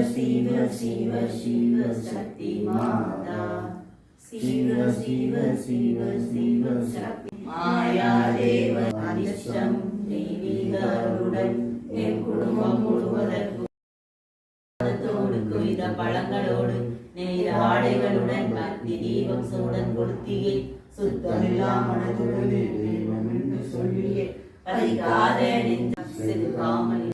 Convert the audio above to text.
शिव शिव शिव शक्ति माता शिव शिव शिव शिव शक्ति माया देव அனிஷ்டம் தெய்வீகருடன் என் குடும்பம் முழுவதற்கும் கொய்த பழங்களோடு நெய்த ஆடைகளுடன் பக்தி தீபம் சூடன் கொளுத்தியே சுத்தமில்லா மனதுடனே தெய்வம் என்று சொல்லியே பறிக்காத நெஞ்சம் செதுக்காமல்